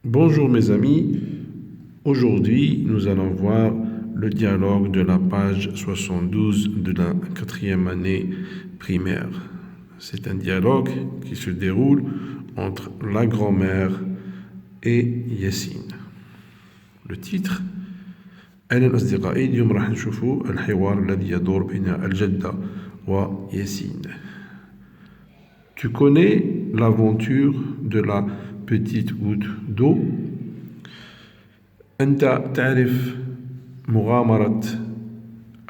Bonjour mes amis, aujourd'hui nous allons voir le dialogue de la page 72 de la quatrième année primaire. C'est un dialogue qui se déroule entre la grand-mère et Yassine. Le titre أهلا أصدقائي اليوم راح نشوفوا الحوار الذي يدور بين الجدة وياسين. Tu connais l'aventure de la petite goutte d'eau. أنت تعرف مغامرة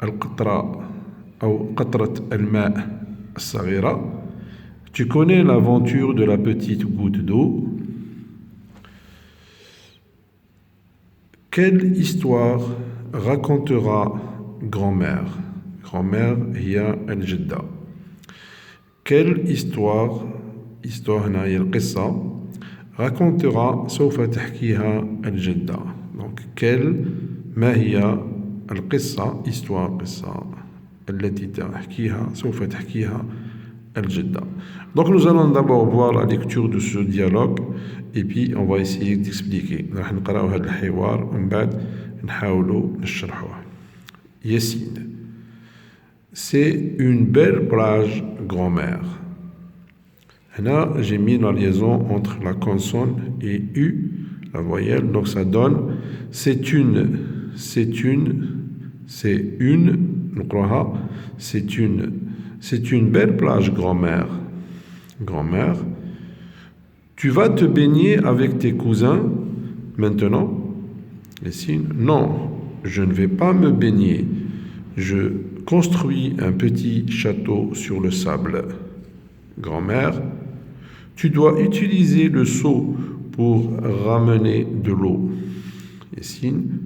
القطرة أو قطرة الماء الصغيرة. Tu connais l'aventure de la petite goutte d'eau. Quelle histoire racontera grand-mère? Grand-mère هي الجدة. Quelle histoire هنا هي القصة racontera سوف تحكيها الجدة. Donc quelle ما هي القصة histoire قصة التي تحكيها سوف تحكيها الجدة. Donc nous allons d'abord voir la lecture de ce dialogue et puis on va essayer d'expliquer. راح نقراو هذا الحوار ومن بعد نحاولوا نشرحوه. Yassine. C'est une belle plage, grand-mère. Là, j'ai mis la liaison entre la consonne et U, la voyelle, donc ça donne c'est une, belle plage, grand-mère. Grand-mère, tu vas te baigner avec tes cousins maintenant? Yassine, non, je ne vais pas me baigner. Je construis un petit château sur le sable. Grand-mère, tu dois utiliser le seau pour ramener de l'eau. Yassine,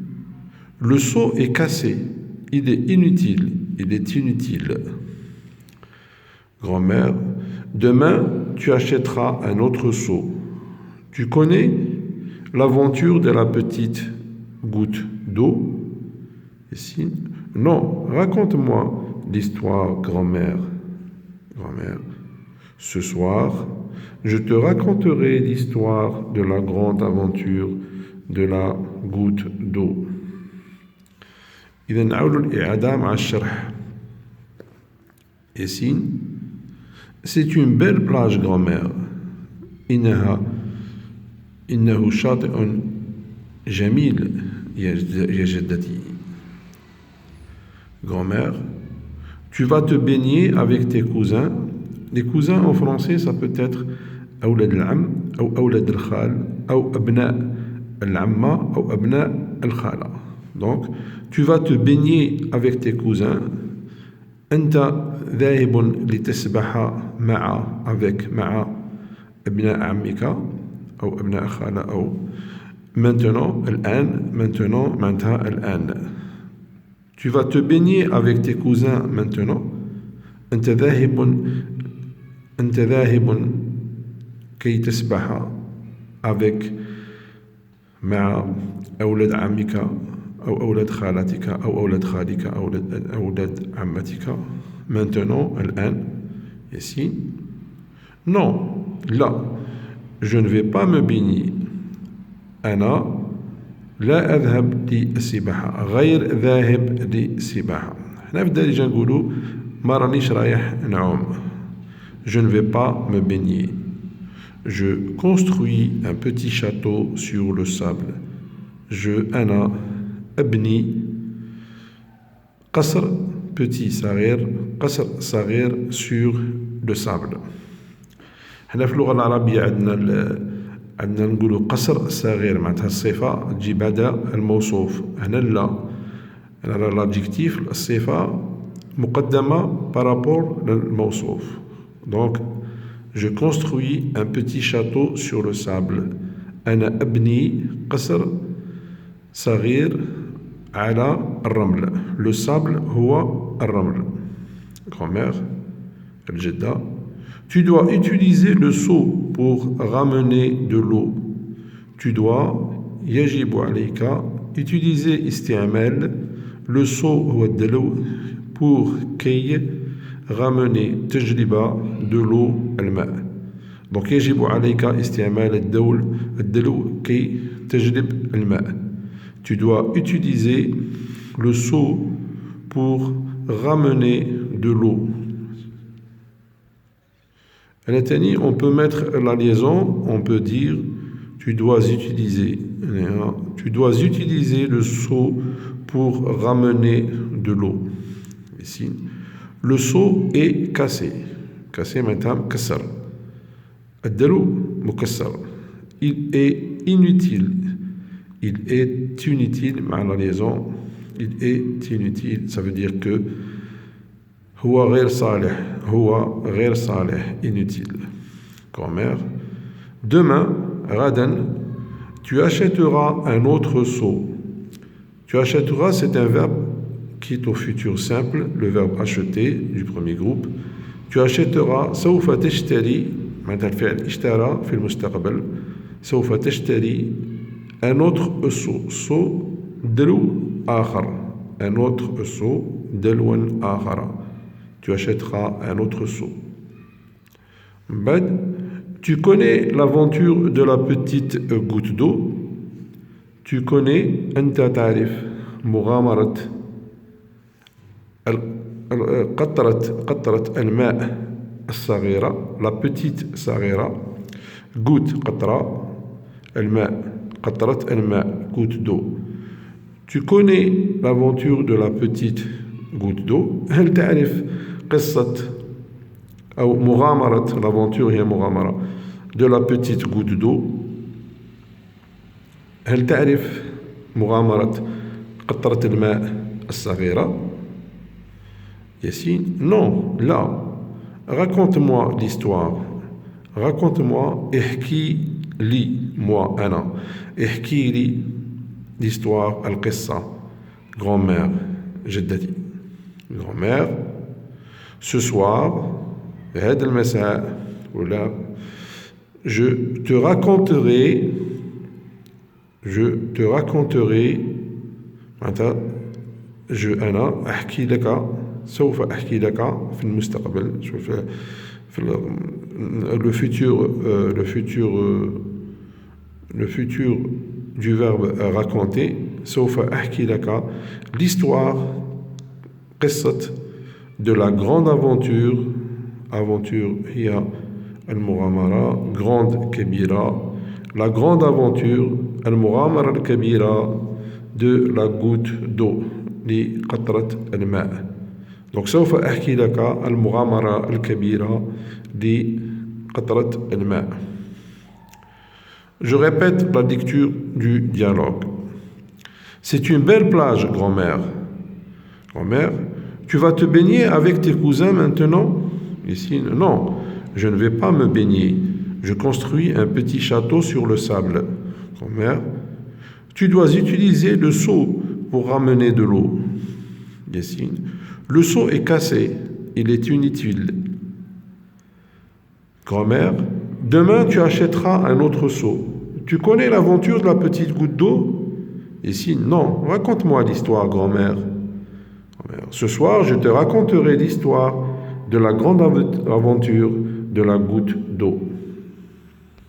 le seau est cassé. Il est inutile. Grand-mère, demain, tu achèteras un autre seau. Tu connais l'aventure de la petite goutte d'eau? Yassine, non, raconte-moi l'histoire, grand-mère. Grand-mère, ce soir, je te raconterai l'histoire de la grande aventure de la goutte d'eau. إذا نعود الإعادة مع الشرح. Yassine, c'est une belle plage, grand-mère. إنه شاطئ جميل يا جدتي. Grand-mère, tu vas te baigner avec tes cousins. Les cousins en français, ça peut être أولاد العم أو أولاد الخال أو أبناء العمة أو أبناء الخالة. Donc, tu vas te baigner avec tes cousins. أنت ذاهب لتسبح مع أبناء عمك أو أبناء خالة أو maintenant معناتها الآن. Tu vas te baigner avec tes cousins maintenant. أنت ذاهب كي تسبح مع أولاد عمك أو أولاد خالتك أو أولاد خالك أو أولاد عمتك. Maintenant, الآن. Yassine. Non, là, je ne vais pas me baigner. أنا لا أذهب للسباحة. غير ذاهب للسباحة. حنا في الدارجة نقولوا ما رانيش رايح نعوم. Je ne vais pas me baigner. Je construis un petit château sur le sable. أنا أبني قصر petit صغير قصر صغير sur le sable. حنا في اللغة العربية عندنا نقولوا قصر صغير معناتها الصفة تجي بعد الموصوف. هنا لا، هنا l'adjectif الصفة مقدمة par rapport للموصوف. Donc, je construis un petit château sur le sable. أنا أبني قصر صغير على الرمل. Le sable هو الرمل. Grand-mère, الجدة, tu dois utiliser le seau pour ramener de l'eau. Tu dois يجب عليك utiliser استعمال le seau هو الدلو pour كي ramener تجلب de l'eau الماء. Donc يجب عليك استعمال الدلو كي تجلب الماء. Tu dois utiliser le seau pour ramener de l'eau. On peut mettre la liaison, on peut dire tu dois utiliser le seau pour ramener de l'eau. Ici, le seau est cassé. Cassé maintenant, كسر. الدلو مكسر. Il est inutile. Il est inutile, مع la liaison. Il est inutile, ça veut dire que هو غير صالح, inutile. Grammaire. Demain, غدا, tu achèteras un autre seau. Tu achèteras, c'est un verbe qui est au futur simple, le verbe acheter du premier groupe. Tu achèteras, سوف تشتري, معناتها الفعل اشترى في المستقبل, سوف تشتري un autre seau. Seau دلو آخر. Un autre seau دلو آخر. Tu achèteras un autre seau. Bad, tu connais l'aventure de la petite goutte d'eau. Tu connais, أنت تعرف مغامرة قطرة الماء الصغيرة, la petite صغيرة, goutte قطرة, الماء قطرة الماء, goutte d'eau. Tu connais l'aventure de la petite goutte d'eau. هل تعرف قصة أو مغامرة, l'aventure هي مغامرة, de la petite goutte d'eau. هل تعرف مغامرة قطرة الماء الصغيرة. Yassine, non, là. Raconte-moi l'histoire. Raconte-moi, احكي لي, moi, أنا. احكي لي l'histoire, القصة. Grand-mère, جدتي. Grand-mère, ce soir, هذا المساء, voilà, je te raconterai, أنا أحكي لك, سوف أحكي لك في المستقبل, le futur du verbe raconter, سوف أحكي لك l'histoire, قصة de la grande aventure هي المغامرة, grande كبيرة, la grande aventure, المغامرة الكبيرة de la goutte d'eau, لقطرة الماء. Donc سوف أحكي لك المغامرة الكبيرة لقطرة الماء. Je répète la lecture du dialogue. C'est une belle plage, grand-mère. Grand-mère, tu vas te baigner avec tes cousins maintenant? Ici, non, je ne vais pas me baigner. Je construis un petit château sur le sable. Grand-mère, tu dois utiliser le seau pour ramener de l'eau. Yassine, le seau est cassé, il est inutile. Grand-mère, demain tu achèteras un autre seau. Tu connais l'aventure de la petite goutte d'eau? Yassine, non, raconte-moi l'histoire, grand-mère. Ce soir, je te raconterai l'histoire de la grande aventure de la goutte d'eau.